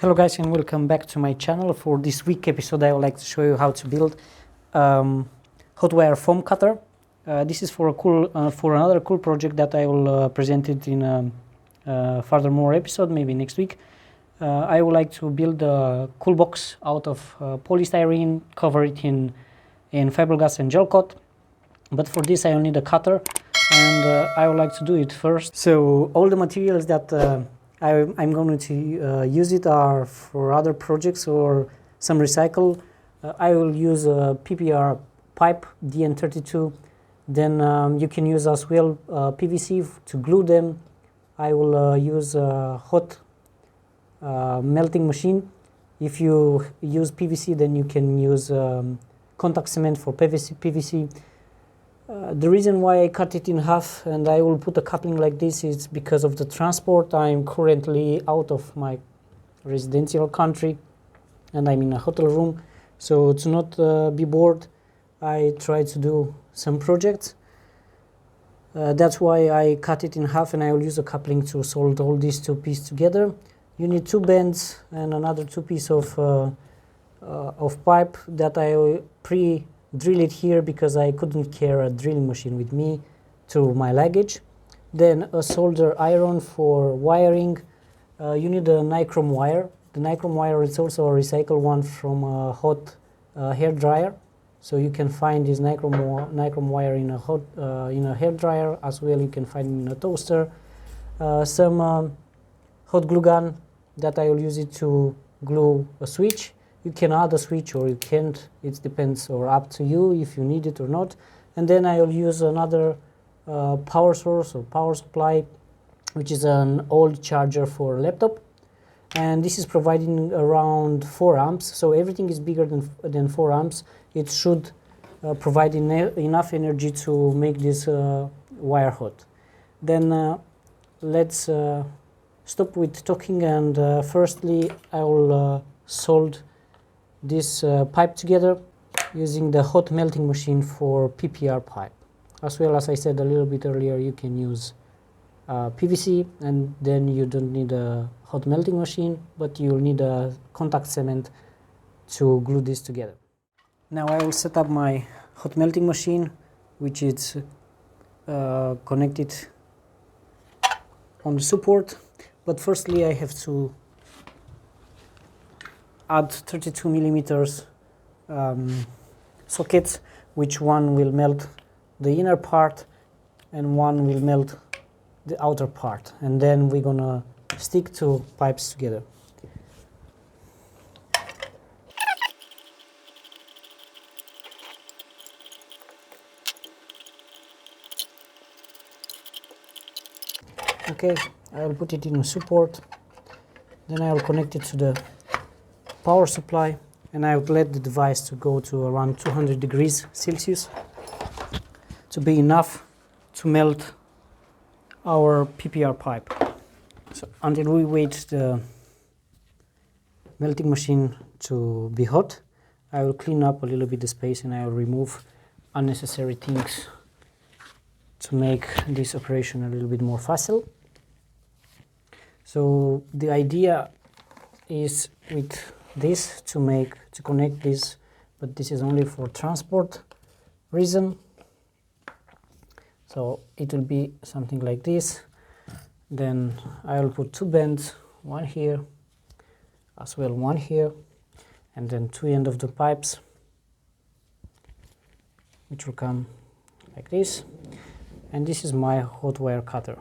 Hello guys, and welcome back to my channel. For this week episode I would like to show you how to build hot wire foam cutter. This is for another cool project that I will present it in a furthermore episode, maybe next week. I would like to build a cool box out of polystyrene, cover it in fiberglass and gel coat. But for this I will need a cutter, and I would like to do it first. So all the materials that I'm going to use it are for other projects or some recycle. I will use a PPR pipe DN32. Then you can use as well PVC to glue them. I will use a hot melting machine. If you use PVC, then you can use contact cement for PVC. The reason why I cut it in half and I will put a coupling like this is because of the transport. I'm currently out of my residential country and I'm in a hotel room. So to not be bored, I try to do some projects. That's why I cut it in half, and I will use a coupling to solder all these two pieces together. You need two bends and another two pieces of pipe that I pre-drill it here because I couldn't carry a drilling machine with me to my luggage. Then a solder iron for wiring. You need a nichrome wire. The nichrome wire is also a recycled one from a hot hair dryer. So you can find this nichrome wire in a hair dryer as well. You can find it in a toaster. Some hot glue gun that I will use it to glue a switch. You can add a switch or you can't. It depends, or up to you if you need it or not. And then I will use another power source or power supply, which is an old charger for a laptop. And this is providing around 4 amps. So everything is bigger than 4 amps. It should provide enough energy to make this wire hot. Then let's stop with talking, and firstly I will solder this pipe together using the hot melting machine for PPR pipe. As well, as I said a little bit earlier, you can use PVC, and then you don't need a hot melting machine, but you'll need a contact cement to glue this together. Now I will set up my hot melting machine, which is connected on the support. But firstly I have to add 32 millimeters sockets, which one will melt the inner part and one will melt the outer part, and then we're gonna stick two pipes together. Okay, I will put it in a support, then I will connect it to the power supply, and I will let the device to go to around 200 degrees Celsius to be enough to melt our PPR pipe. So until we wait the melting machine to be hot, I will clean up a little bit the space and I will remove unnecessary things to make this operation a little bit more facile. So the idea is with this to connect this, but this is only for transport reason. So it will be something like this. Then I will put two bends, one here, as well one here, and then two ends of the pipes, which will come like this. And this is my hot wire cutter.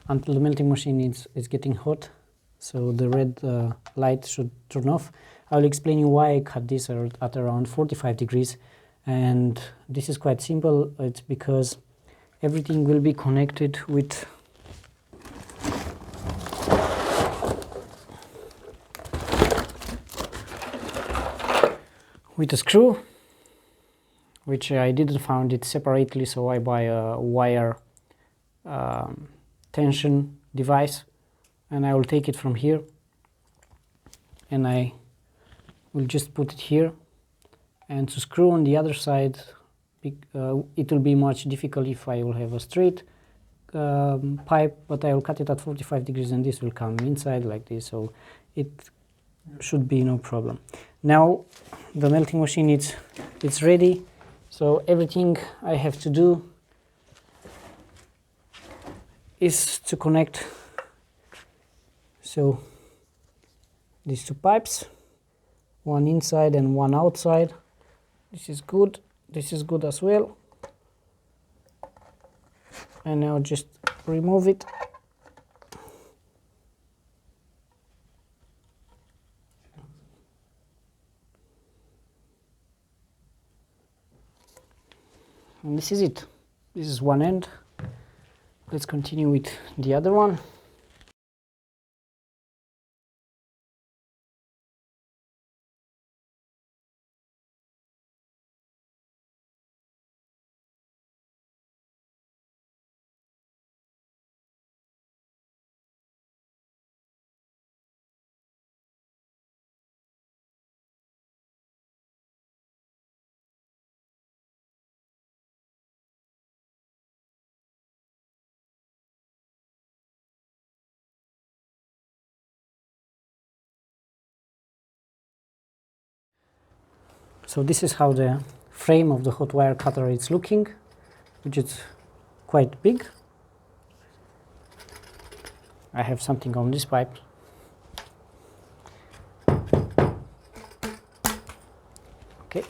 Until the melting machine is getting hot, so the red light should turn off. I'll explain you why I cut this at around 45 degrees. And this is quite simple. It's because everything will be connected with a screw, which I didn't find it separately, so I buy a wire tension device, and I will take it from here and I will just put it here. And to screw on the other side, it will be much difficult if I will have a straight pipe, but I will cut it at 45 degrees and this will come inside like this. So it should be no problem. Now the melting machine it's ready, so everything I have to do is to connect so these two pipes, one inside and one outside. This is good as well. And now just remove it. And this is it. This is one end. Let's continue with the other one. So this is how the frame of the hot wire cutter is looking, which is quite big. I have something on this pipe. Okay.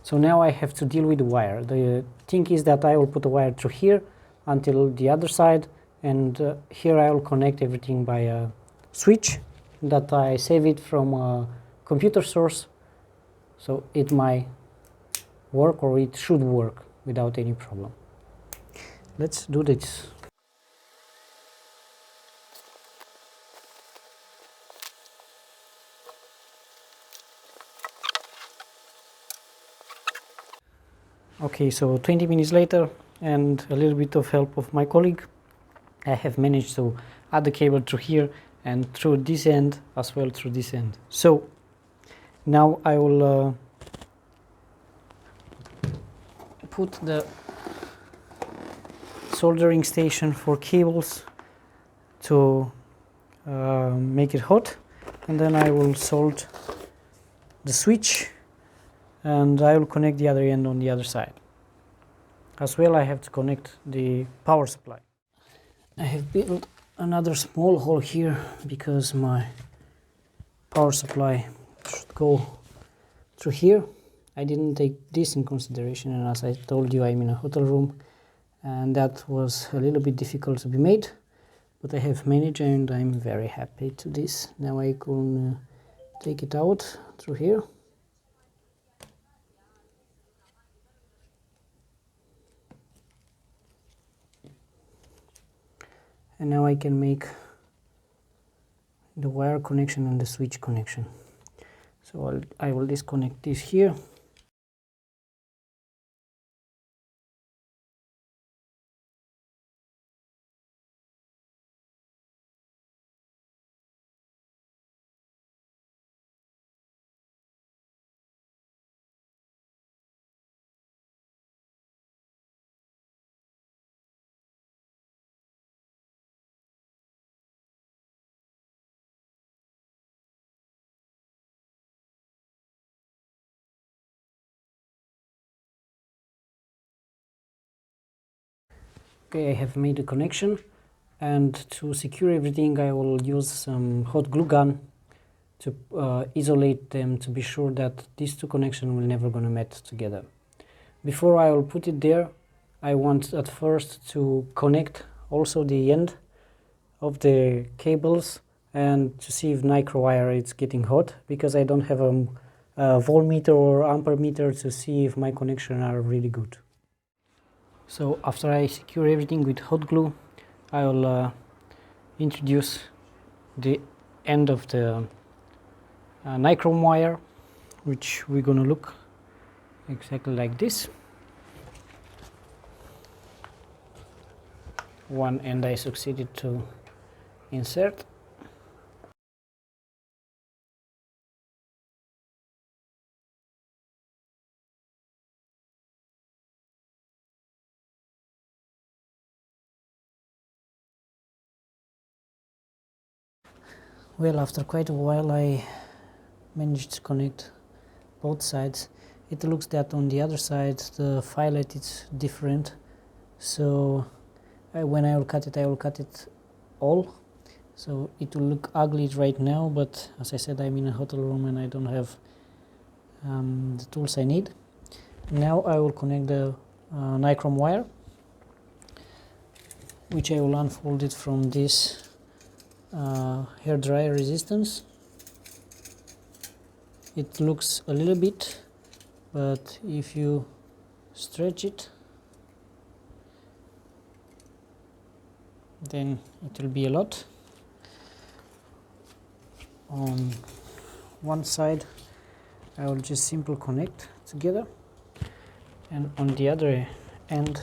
So now I have to deal with the wire. The thing is that I will put a wire through here until the other side, and here I will connect everything by a switch that I save it from a computer source, so it might work, or it should work without any problem. Let's do this. Okay, so 20 minutes later, and a little bit of help of my colleague, I have managed to add the cable through here and through this end as well through this end. So now I will put the soldering station for cables to make it hot, and then I will solder the switch, and I will connect the other end on the other side. As well, I have to connect the power supply. I have built another small hole here because my power supply should go through here. I didn't take this in consideration, and as I told you, I'm in a hotel room, and that was a little bit difficult to be made, but I have managed, and I'm very happy to this. Now I can take it out through here. And now I can make the wire connection and the switch connection. So I will disconnect this here. Okay, I have made a connection, and to secure everything I will use some hot glue gun to isolate them, to be sure that these two connections will never gonna meet together. Before I will put it there, I want at first to connect also the end of the cables and to see if micro wire is getting hot, because I don't have a voltmeter or ampere meter to see if my connections are really good. So after I secure everything with hot glue, I will introduce the end of the nichrome wire, which we're gonna look exactly like this. One end I succeeded to insert. Well, after quite a while I managed to connect both sides. It looks that on the other side the fillet is different, so when I will cut it all, so it will look ugly right now, but as I said, I'm in a hotel room and I don't have the tools I need. Now I will connect the nichrome wire, which I will unfold it from this hair dryer resistance. It looks a little bit, but if you stretch it, then it will be a lot. On one side I will just simply connect together, and on the other end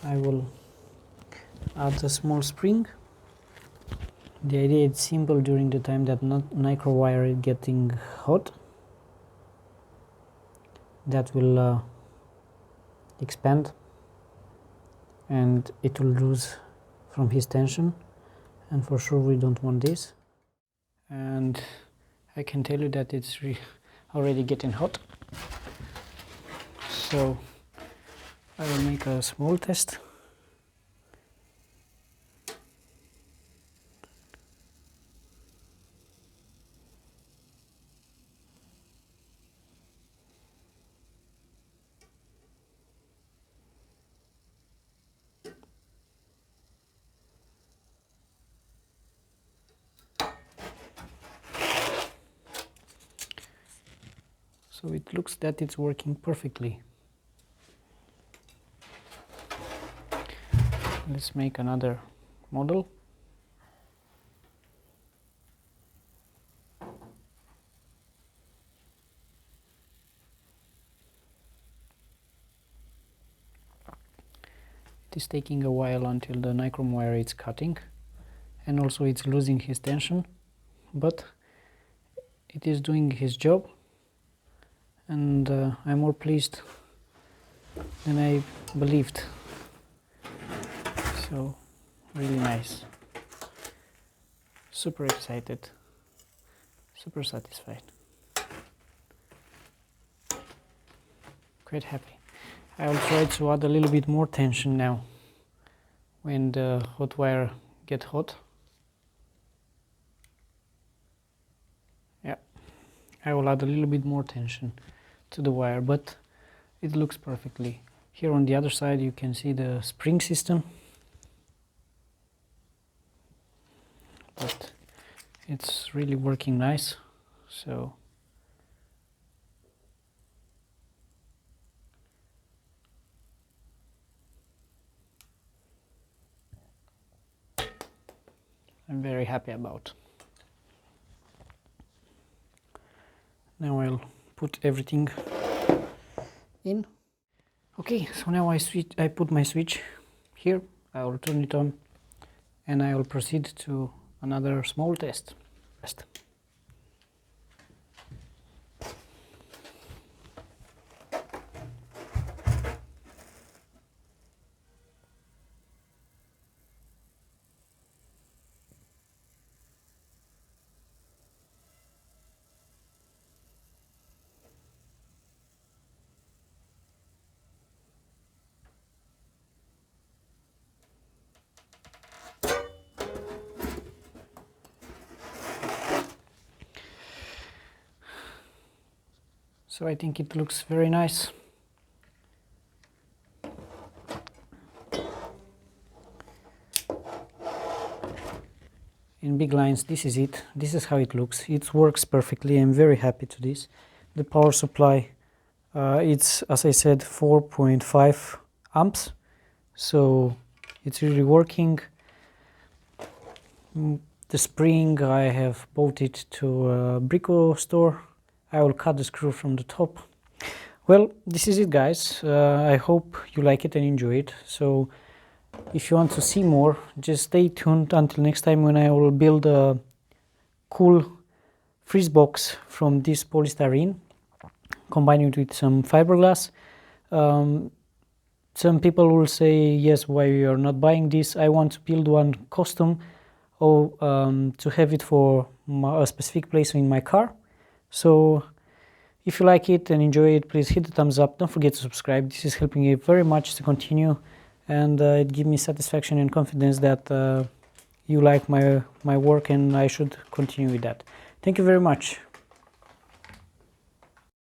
I will add a small spring. The idea is simple: during the time that nicro wire is getting hot, that will expand and it will lose from his tension, and for sure we don't want this. And I can tell you that it's already getting hot, so I will make a small test. So it looks that it's working perfectly. Let's make another model. It is taking a while until the nichrome wire is cutting, and also it's losing his tension, but it is doing his job, and I'm more pleased than I believed. So really nice, super excited, super satisfied, quite happy. I'll try to add a little bit more tension now when the hot wire gets hot. Yeah, I will add a little bit more tension to the wire, but it looks perfectly. Here on the other side you can see the spring system, but it's really working nice. So I'm very happy about. Now I'll put everything in. Okay, so now I put my switch here, I will turn it on, and I will proceed to another small test. So I think it looks very nice. In big lines, this is it. This is how it looks. It works perfectly. I'm very happy to this. The power supply, it's, as I said, 4.5 amps. So it's really working. The spring, I have bought it to a brico store. I will cut the screw from the top. Well, this is it, guys. I hope you like it and enjoy it. So if you want to see more, just stay tuned until next time, when I will build a cool freeze box from this polystyrene, combining it with some fiberglass. Some people will say, yes, why you are not buying this? I want to build one custom or to have it for a specific place in my car. So if you like it and enjoy it, please hit the thumbs up. Don't forget to subscribe. This is helping me very much to continue, and it gives me satisfaction and confidence that you like my work, and I should continue with that. Thank you very much.